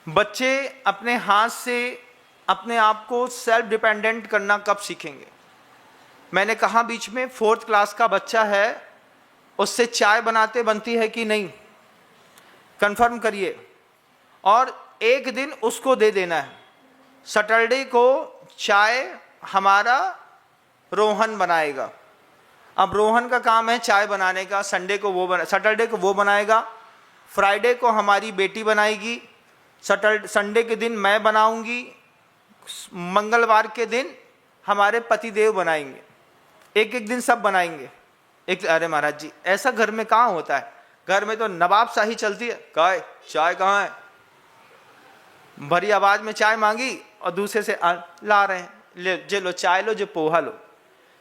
बच्चे अपने हाथ से अपने आप को सेल्फ डिपेंडेंट करना कब सीखेंगे? मैंने कहा बीच में 4th क्लास का बच्चा है, उससे चाय बनाते बनती है कि नहीं, कंफर्म करिए। और एक दिन उसको दे देना है। सैटरडे को चाय हमारा रोहन बनाएगा। अब रोहन का काम है चाय बनाने का, सैटरडे को वो बनाएगा, फ्राइडे को हमारी बेटी बनाएगी, संडे के दिन मैं बनाऊंगी, मंगलवार के दिन हमारे पतिदेव बनाएंगे। एक एक दिन सब बनाएंगे। अरे महाराज जी, ऐसा घर में कहाँ होता है? घर में तो नवाब शाही चलती है। कहा चाय कहाँ है? भरी आवाज में चाय मांगी और दूसरे से ला रहे हैं, ले लो चाय लो, जो पोहा लो।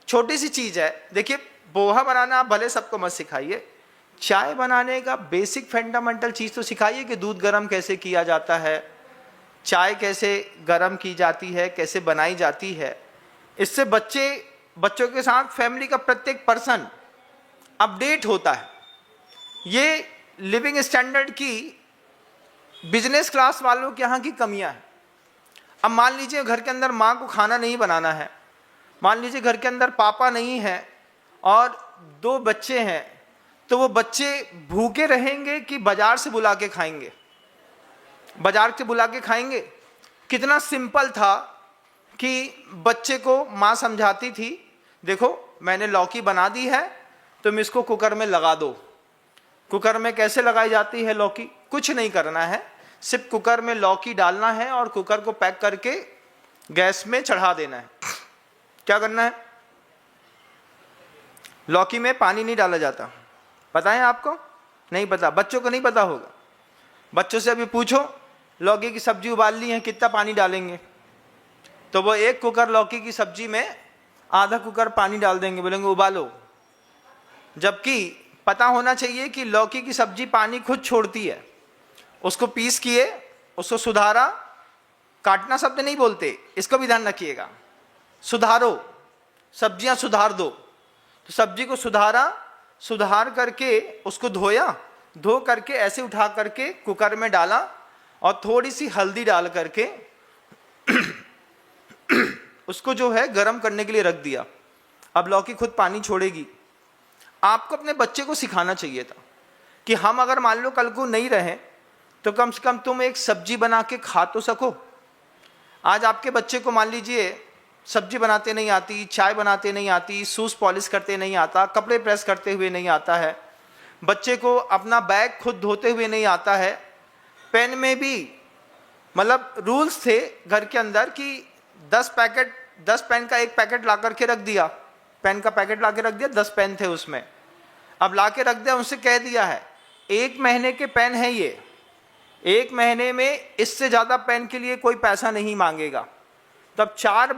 छोटी सी चीज है। देखिए, पोहा बनाना आप भले सबको मत सिखाइए, चाय बनाने का बेसिक फंडामेंटल चीज तो सिखाइए कि दूध गर्म कैसे किया जाता है, चाय कैसे गर्म की जाती है, कैसे बनाई जाती है। इससे बच्चों के साथ फैमिली का प्रत्येक पर्सन अपडेट होता है। ये लिविंग स्टैंडर्ड की बिजनेस क्लास वालों के यहाँ की कमियां हैं। अब मान लीजिए घर के अंदर माँ को खाना नहीं बनाना है, मान लीजिए घर के अंदर पापा नहीं है और 2 बच्चे हैं, तो वो बच्चे भूखे रहेंगे कि बाजार से बुला के खाएंगे? बाजार से बुला के खाएंगे। कितना सिंपल था कि बच्चे को माँ समझाती थी, देखो मैंने लौकी बना दी है, तुम इसको कुकर में लगा दो। कुकर में कैसे लगाई जाती है लौकी? कुछ नहीं करना है, सिर्फ कुकर में लौकी डालना है और कुकर को पैक करके गैस में चढ़ा देना है। क्या करना है? लौकी में पानी नहीं डाला जाता, पता है आपको? नहीं पता, बच्चों को नहीं पता होगा। बच्चों से अभी पूछो, लौकी की सब्जी उबाल ली है, कितना पानी डालेंगे? तो वो 1 कुकर लौकी की सब्जी में आधा कुकर पानी डाल देंगे, बोलेंगे उबालो। जबकि पता होना चाहिए कि लौकी की सब्जी पानी खुद छोड़ती है। उसको पीस किए, उसको सुधारा, काटना शब्द नहीं बोलते, इसको भी ध्यान रखिएगा। सुधारो, सब्जियां सुधार दो। तो सब्जी को सुधार करके उसको धोया, धो करके ऐसे उठा करके कुकर में डाला और थोड़ी सी हल्दी डाल करके उसको जो है गर्म करने के लिए रख दिया। अब लौकी खुद पानी छोड़ेगी। आपको अपने बच्चे को सिखाना चाहिए था कि हम अगर मान लो कल को नहीं रहे तो कम से कम तुम एक सब्जी बना के खा तो सको। आज आपके बच्चे को मान लीजिए सब्जी बनाते नहीं आती, चाय बनाते नहीं आती, शूज पॉलिश करते नहीं आता, कपड़े प्रेस करते हुए नहीं आता है, बच्चे को अपना बैग खुद धोते हुए नहीं आता है। पेन में भी मतलब रूल्स थे घर के अंदर कि 10 पेन का एक पैकेट ला करके रख दिया, पेन का पैकेट ला के रख दिया, 10 पेन थे उसमें, अब ला के रख दिया। उनसे कह दिया है 1 महीने के पेन है ये, 1 महीने में इससे ज़्यादा पेन के लिए कोई पैसा नहीं मांगेगा। तब 4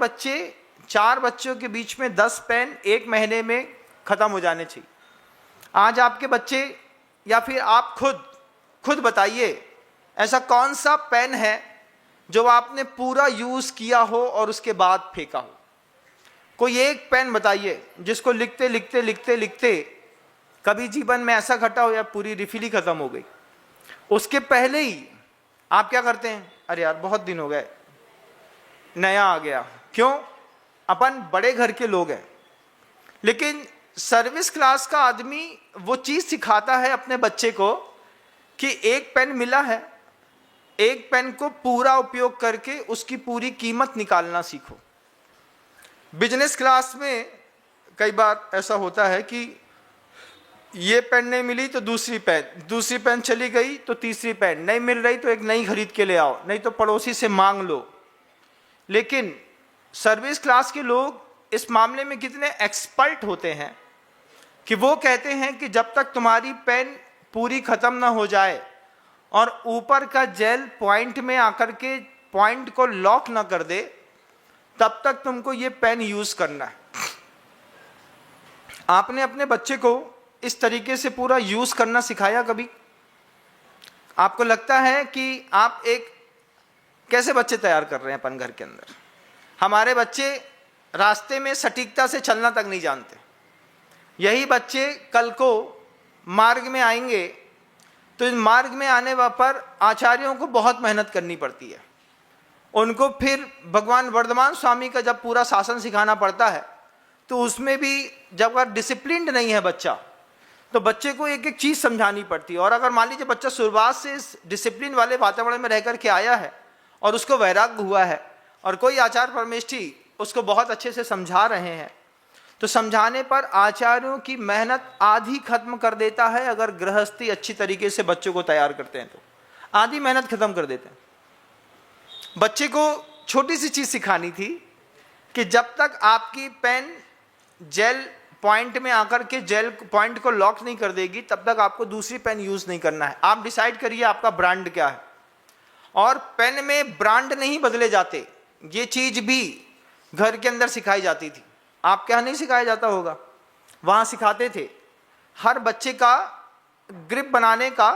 बच्चों के बीच में 10 पेन 1 महीने में ख़त्म हो जाने चाहिए। आज आपके बच्चे या फिर आप खुद बताइए, ऐसा कौन सा पेन है जो आपने पूरा यूज़ किया हो और उसके बाद फेंका हो? कोई एक पेन बताइए जिसको लिखते लिखते कभी जीवन में ऐसा घटा हो या पूरी रिफिल ही खत्म हो गई। उसके पहले ही आप क्या करते हैं? अरे यार बहुत दिन हो गए, नया आ गया। क्यों? अपन बड़े घर के लोग हैं। लेकिन सर्विस क्लास का आदमी वो चीज सिखाता है अपने बच्चे को कि एक पेन मिला है, एक पेन को पूरा उपयोग करके उसकी पूरी कीमत निकालना सीखो। बिजनेस क्लास में कई बार ऐसा होता है कि ये पेन नहीं मिली तो दूसरी पेन चली गई तो तीसरी पेन नहीं मिल रही तो एक नई खरीद के ले आओ, नहीं तो पड़ोसी से मांग लो। लेकिन सर्विस क्लास के लोग इस मामले में कितने एक्सपर्ट होते हैं कि वो कहते हैं कि जब तक तुम्हारी पेन पूरी खत्म ना हो जाए और ऊपर का जेल पॉइंट में आकर के पॉइंट को लॉक ना कर दे, तब तक तुमको ये पेन यूज करना है। आपने अपने बच्चे को इस तरीके से पूरा यूज करना सिखाया कभी? आपको लगता है कि आप एक कैसे बच्चे तैयार कर रहे हैं अपन घर के अंदर? हमारे बच्चे रास्ते में सटीकता से चलना तक नहीं जानते। यही बच्चे कल को मार्ग में आएंगे तो इस मार्ग में आने पर आचार्यों को बहुत मेहनत करनी पड़ती है। उनको फिर भगवान वर्धमान स्वामी का जब पूरा शासन सिखाना पड़ता है, तो उसमें भी जब अगर डिसिप्लिन्ड नहीं है बच्चा, तो बच्चे को एक एक चीज़ समझानी पड़ती है। और अगर मान लीजिए बच्चा शुरुआत से इस डिसिप्लिन वाले वातावरण में रह करके आया है और उसको वैराग्य हुआ है और कोई आचार्य परमेष्ठी उसको बहुत अच्छे से समझा रहे हैं, तो समझाने पर आचार्यों की मेहनत आधी खत्म कर देता है। अगर गृहस्थी अच्छी तरीके से बच्चों को तैयार करते हैं तो आधी मेहनत खत्म कर देते हैं। बच्चे को छोटी सी चीज़ सिखानी थी कि जब तक आपकी पेन जेल पॉइंट में आकर के जेल पॉइंट को लॉक नहीं कर देगी, तब तक आपको दूसरी पेन यूज़ नहीं करना है। आप डिसाइड करिए आपका ब्रांड क्या है। और पेन में ब्रांड नहीं बदले जाते, ये चीज़ भी घर के अंदर सिखाई जाती थी। आपके यहाँ नहीं सिखाया जाता होगा, वहाँ सिखाते थे। हर बच्चे का ग्रिप बनाने का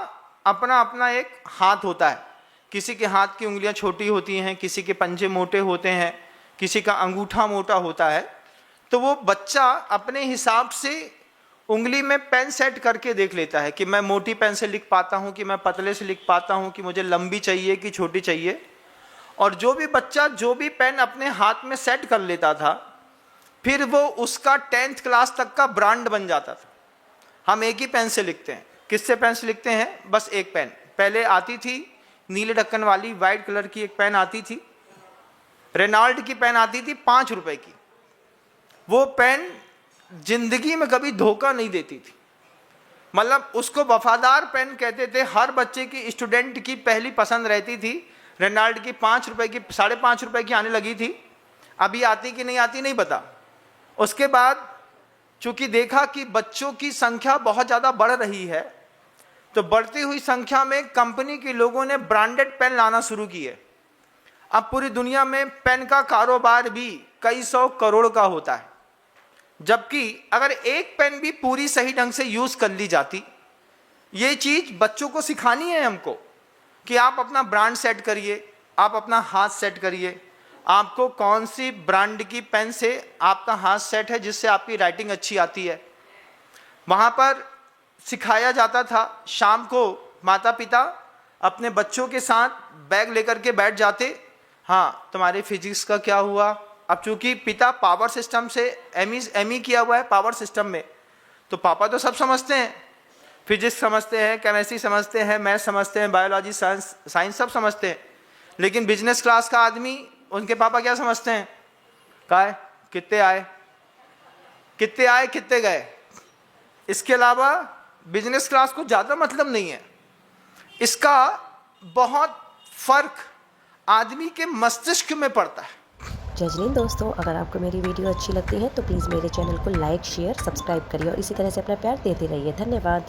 अपना अपना एक हाथ होता है। किसी के हाथ की उंगलियाँ छोटी होती हैं, किसी के पंजे मोटे होते हैं, किसी का अंगूठा मोटा होता है। तो वो बच्चा अपने हिसाब से उंगली में पेन सेट करके देख लेता है कि मैं मोटी पेन से लिख पाता हूँ, कि मैं पतले से लिख पाता हूँ, कि मुझे लंबी चाहिए कि छोटी चाहिए। और जो भी बच्चा जो भी पेन अपने हाथ में सेट कर लेता था, फिर वो उसका 10th क्लास तक का ब्रांड बन जाता था। हम एक ही पेन से लिखते हैं। किससे पेन से लिखते हैं? बस एक पेन। पहले आती थी नीले ढक्कन वाली वाइट कलर की एक पेन आती थी, रेनॉल्ड की पेन आती थी 5 रुपए की। वो पेन जिंदगी में कभी धोखा नहीं देती थी, मतलब उसको वफादार पेन कहते थे। हर बच्चे की, स्टूडेंट की पहली पसंद रहती थी रेनॉल्ड की। 5 रुपए की, 5.5 रुपए की आने लगी थी। अभी आती कि नहीं आती नहीं पता। उसके बाद चूंकि देखा कि बच्चों की संख्या बहुत ज़्यादा बढ़ रही है, तो बढ़ती हुई संख्या में कंपनी के लोगों ने ब्रांडेड पेन लाना शुरू किए। अब पूरी दुनिया में पेन का कारोबार भी कई 100 करोड़ का होता है। जबकि अगर एक पेन भी पूरी सही ढंग से यूज कर ली जाती, ये चीज बच्चों को सिखानी है हमको कि आप अपना ब्रांड सेट करिए, आप अपना हाथ सेट करिए। आपको कौन सी ब्रांड की पेन से आपका हाथ सेट है जिससे आपकी राइटिंग अच्छी आती है। वहाँ पर सिखाया जाता था। शाम को माता पिता अपने बच्चों के साथ बैग लेकर के बैठ जाते, हाँ तुम्हारे फिजिक्स का क्या हुआ। अब चूंकि पिता पावर सिस्टम से एमई किया हुआ है पावर सिस्टम में, तो पापा तो सब समझते हैं, फिजिक्स समझते हैं, केमिस्ट्री समझते हैं, मैथ समझते हैं, बायोलॉजी साइंस सब समझते हैं। लेकिन बिजनेस क्लास का आदमी, उनके पापा क्या समझते हैं? काय कितने आए कितने गए। इसके अलावा बिजनेस क्लास को ज़्यादा मतलब नहीं है। इसका बहुत फर्क आदमी के मस्तिष्क में पड़ता है। जय हिंद दोस्तों, अगर आपको मेरी वीडियो अच्छी लगती है तो प्लीज़ मेरे चैनल को लाइक, शेयर, सब्सक्राइब करिए और इसी तरह से अपना प्यार देते रहिए। धन्यवाद।